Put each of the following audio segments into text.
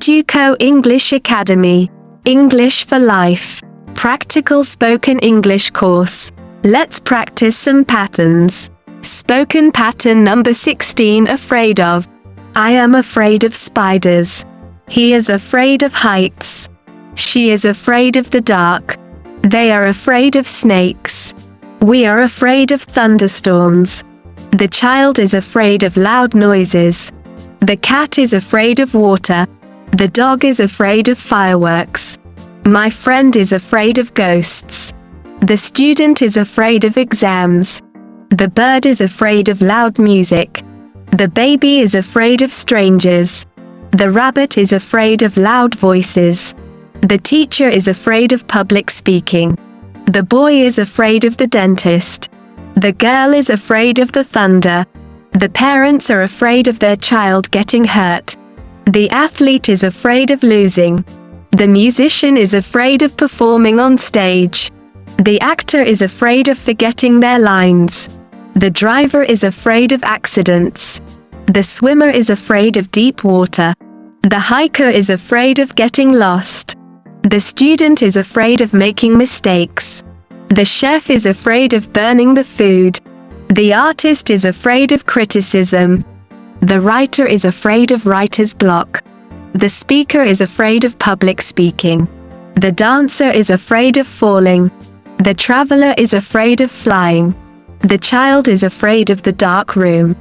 Educo English Academy. English for Life. Practical spoken English course. Let's practice some patterns. Spoken pattern number 16. Afraid of. I am afraid of spiders. He is afraid of heights. She is afraid of the dark. They are afraid of snakes. We are afraid of thunderstorms. The child is afraid of loud noises. The cat is afraid of water. The dog is afraid of fireworks. My friend is afraid of ghosts. The student is afraid of exams. The bird is afraid of loud music. The baby is afraid of strangers. The rabbit is afraid of loud voices. The teacher is afraid of public speaking. The boy is afraid of the dentist. The girl is afraid of the thunder. The parents are afraid of their child getting hurt. The athlete is afraid of losing. The musician is afraid of performing on stage. The actor is afraid of forgetting their lines. The driver is afraid of accidents. The swimmer is afraid of deep water. The hiker is afraid of getting lost. The student is afraid of making mistakes. The chef is afraid of burning the food. The artist is afraid of criticism. The writer is afraid of writer's block. The speaker is afraid of public speaking. The dancer is afraid of falling. The traveler is afraid of flying. The child is afraid of the dark room.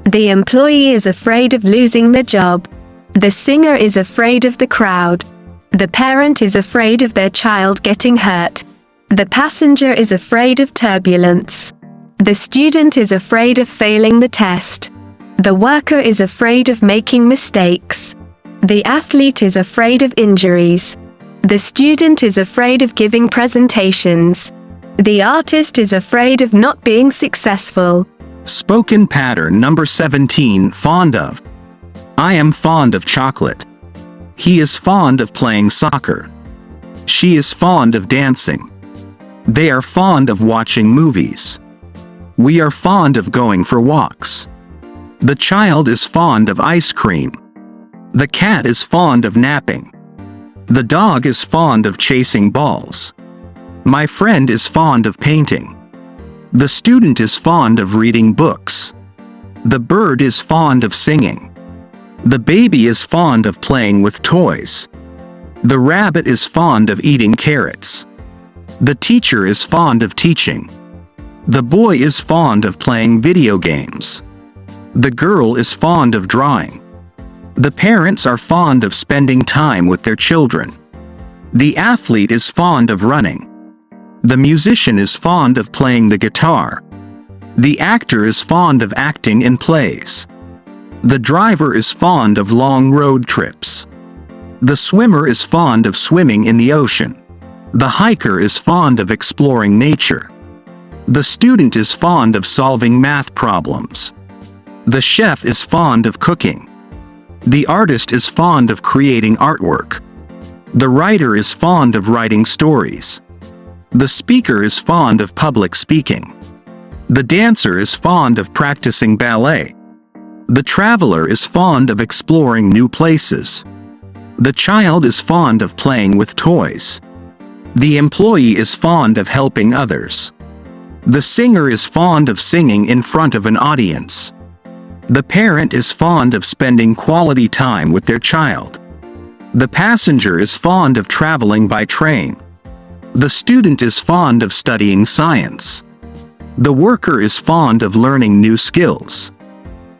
The employee is afraid of losing their job. The singer is afraid of the crowd. The parent is afraid of their child getting hurt. The passenger is afraid of turbulence. The student is afraid of failing the test. The worker is afraid of making mistakes. The athlete is afraid of injuries. The student is afraid of giving presentations. The artist is afraid of not being successful. Spoken pattern number 17. Fond of. I am fond of chocolate. He is fond of playing soccer. She is fond of dancing. They are fond of watching movies. We are fond of going for walks. The child is fond of ice cream. The cat is fond of napping. The dog is fond of chasing balls. My friend is fond of painting. The student is fond of reading books. The bird is fond of singing. The baby is fond of playing with toys. The rabbit is fond of eating carrots. The teacher is fond of teaching. The boy is fond of playing video games. The girl is fond of drawing. The parents are fond of spending time with their children. The athlete is fond of running. The musician is fond of playing the guitar. The actor is fond of acting in plays. The driver is fond of long road trips. The swimmer is fond of swimming in the ocean. The hiker is fond of exploring nature. The student is fond of solving math problems. The chef is fond of cooking. The artist is fond of creating artwork. The writer is fond of writing stories. The speaker is fond of public speaking. The dancer is fond of practicing ballet. The traveler is fond of exploring new places. The child is fond of playing with toys. The employee is fond of helping others. The singer is fond of singing in front of an audience. The parent is fond of spending quality time with their child. The passenger is fond of traveling by train. The student is fond of studying science. The worker is fond of learning new skills.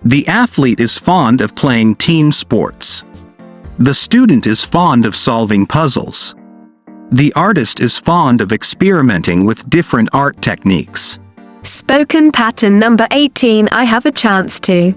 The athlete is fond of playing team sports. The student is fond of solving puzzles. The artist is fond of experimenting with different art techniques. Spoken pattern number 18. I have a chance to.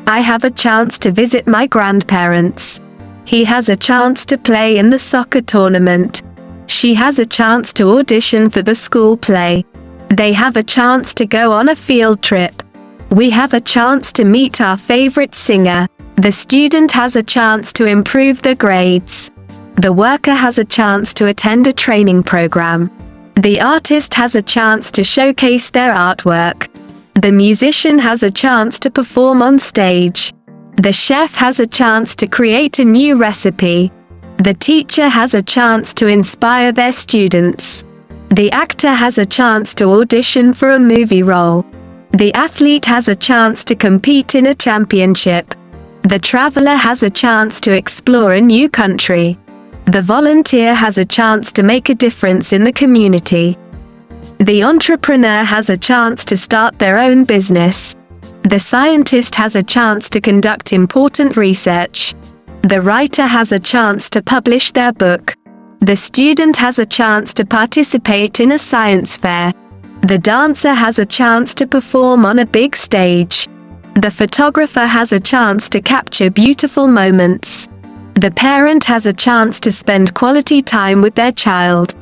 I have a chance to visit my grandparents. He has a chance to play in the soccer tournament. She has a chance to audition for the school play. They have a chance to go on a field trip. We have a chance to meet our favorite singer. The student has a chance to improve their grades. The worker has a chance to attend a training program. The artist has a chance to showcase their artwork. The musician has a chance to perform on stage. The chef has a chance to create a new recipe. The teacher has a chance to inspire their students. The actor has a chance to audition for a movie role. The athlete has a chance to compete in a championship. The traveler has a chance to explore a new country. The volunteer has a chance to make a difference in the community. The entrepreneur has a chance to start their own business. The scientist has a chance to conduct important research. The writer has a chance to publish their book. The student has a chance to participate in a science fair. The dancer has a chance to perform on a big stage. The photographer has a chance to capture beautiful moments. The parent has a chance to spend quality time with their child.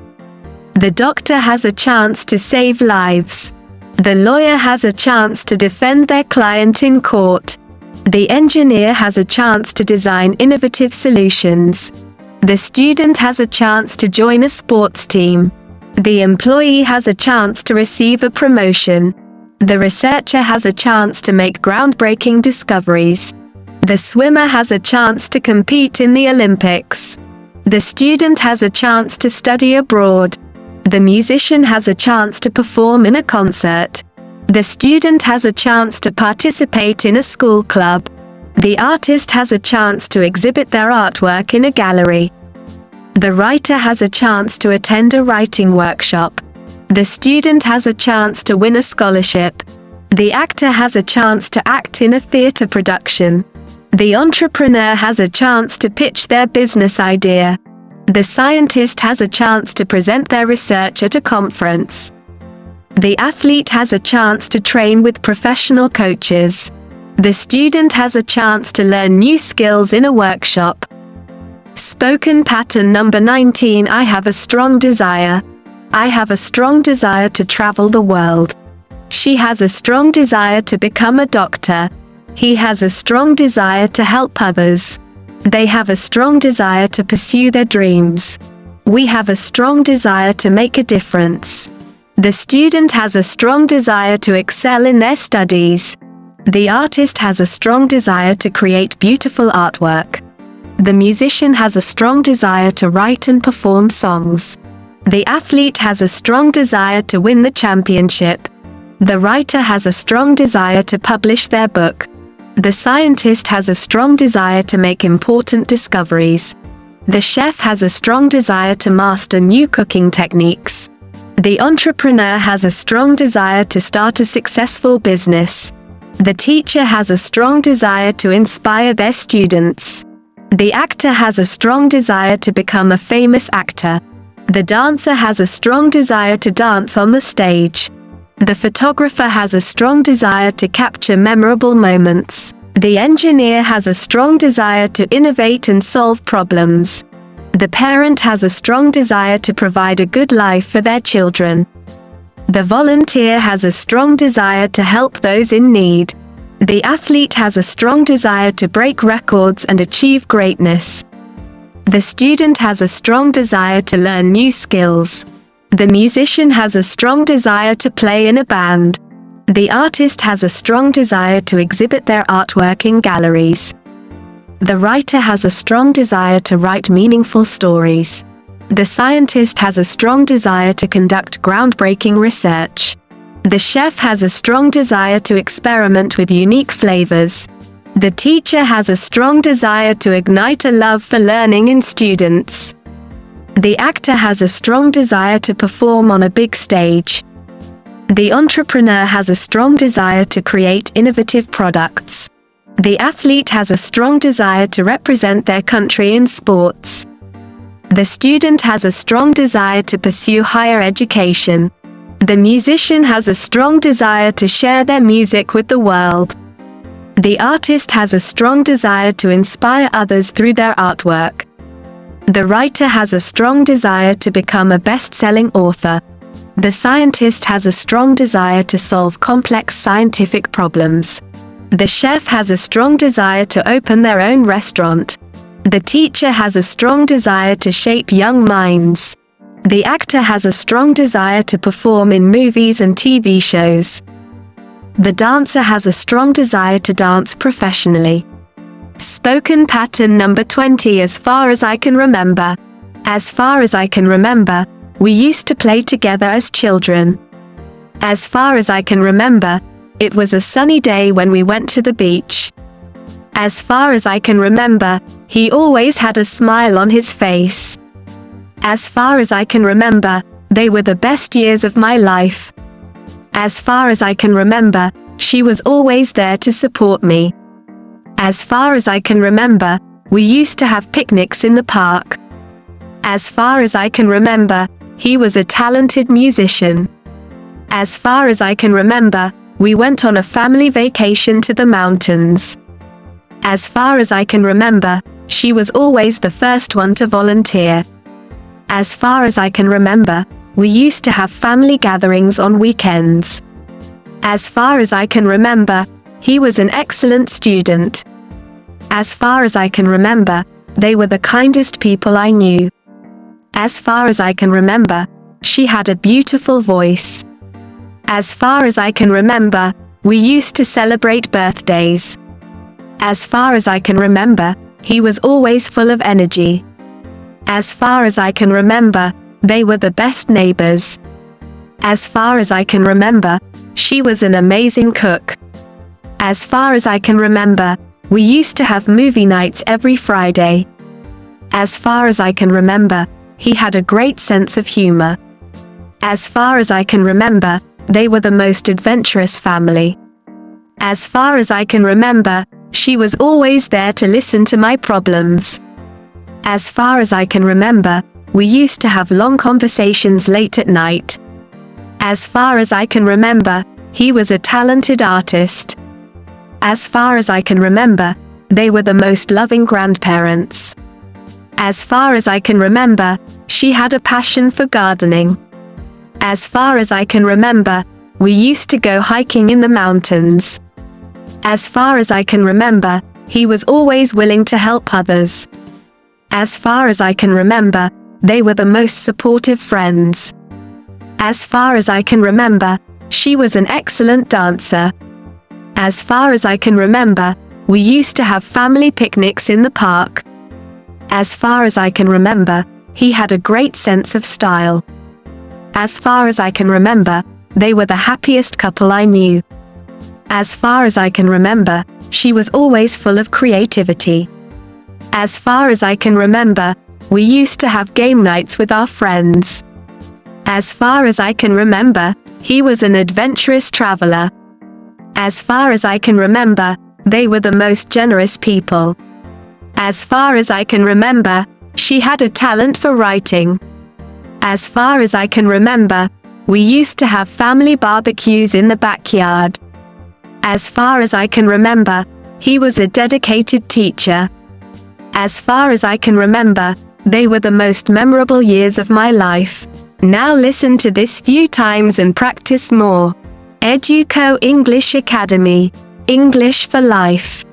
The doctor has a chance to save lives. The lawyer has a chance to defend their client in court. The engineer has a chance to design innovative solutions. The student has a chance to join a sports team. The employee has a chance to receive a promotion. The researcher has a chance to make groundbreaking discoveries. The swimmer has a chance to compete in the Olympics. The student has a chance to study abroad. The musician has a chance to perform in a concert. The student has a chance to participate in a school club. The artist has a chance to exhibit their artwork in a gallery. The writer has a chance to attend a writing workshop. The student has a chance to win a scholarship. The actor has a chance to act in a theater production. The entrepreneur has a chance to pitch their business idea. The scientist has a chance to present their research at a conference. The athlete has a chance to train with professional coaches. The student has a chance to learn new skills in a workshop. Spoken pattern number 19. I have a strong desire. I have a strong desire to travel the world. She has a strong desire to become a doctor. He has a strong desire to help others. They have a strong desire to pursue their dreams. We have a strong desire to make a difference. The student has a strong desire to excel in their studies. The artist has a strong desire to create beautiful artwork. The musician has a strong desire to write and perform songs. The athlete has a strong desire to win the championship. The writer has a strong desire to publish their book. The scientist has a strong desire to make important discoveries. The chef has a strong desire to master new cooking techniques. The entrepreneur has a strong desire to start a successful business. The teacher has a strong desire to inspire their students. The actor has a strong desire to become a famous actor. The dancer has a strong desire to dance on the stage. The photographer has a strong desire to capture memorable moments. The engineer has a strong desire to innovate and solve problems. The parent has a strong desire to provide a good life for their children. The volunteer has a strong desire to help those in need. The athlete has a strong desire to break records and achieve greatness. The student has a strong desire to learn new skills. The musician has a strong desire to play in a band. The artist has a strong desire to exhibit their artwork in galleries. The writer has a strong desire to write meaningful stories. The scientist has a strong desire to conduct groundbreaking research. The chef has a strong desire to experiment with unique flavors. The teacher has a strong desire to ignite a love for learning in students. The actor has a strong desire to perform on a big stage. The entrepreneur has a strong desire to create innovative products. The athlete has a strong desire to represent their country in sports. The student has a strong desire to pursue higher education. The musician has a strong desire to share their music with the world. The artist has a strong desire to inspire others through their artwork. The writer has a strong desire to become a best-selling author. The scientist has a strong desire to solve complex scientific problems. The chef has a strong desire to open their own restaurant. The teacher has a strong desire to shape young minds. The actor has a strong desire to perform in movies and TV shows. The dancer has a strong desire to dance professionally. Spoken pattern number 20. As far as I can remember. As far as I can remember, we used to play together as children. As far as I can remember, it was a sunny day when we went to the beach. As far as I can remember, he always had a smile on his face. As far as I can remember, they were the best years of my life. As far as I can remember, she was always there to support me. As far as I can remember, we used to have picnics in the park. As far as I can remember, he was a talented musician. As far as I can remember, we went on a family vacation to the mountains. As far as I can remember, she was always the first one to volunteer. As far as I can remember, we used to have family gatherings on weekends. As far as I can remember, he was an excellent student. As far as I can remember, they were the kindest people I knew. As far as I can remember, she had a beautiful voice. As far as I can remember, we used to celebrate birthdays. As far as I can remember, he was always full of energy. As far as I can remember, they were the best neighbors. As far as I can remember, she was an amazing cook. As far as I can remember, we used to have movie nights every Friday. As far as I can remember, he had a great sense of humor. As far as I can remember, they were the most adventurous family. As far as I can remember, she was always there to listen to my problems. As far as I can remember, we used to have long conversations late at night. As far as I can remember, he was a talented artist. As far as I can remember, they were the most loving grandparents. As far as I can remember, she had a passion for gardening. As far as I can remember, we used to go hiking in the mountains. As far as I can remember, he was always willing to help others. As far as I can remember, they were the most supportive friends. As far as I can remember, she was an excellent dancer. As far as I can remember, we used to have family picnics in the park. As far as I can remember, he had a great sense of style. As far as I can remember, they were the happiest couple I knew. As far as I can remember, she was always full of creativity. As far as I can remember, we used to have game nights with our friends. As far as I can remember, he was an adventurous traveler. As far as I can remember, they were the most generous people. As far as I can remember, she had a talent for writing. As far as I can remember, we used to have family barbecues in the backyard. As far as I can remember, he was a dedicated teacher. As far as I can remember, they were the most memorable years of my life. Now listen to this few times and practice more. Educo English Academy. English for Life.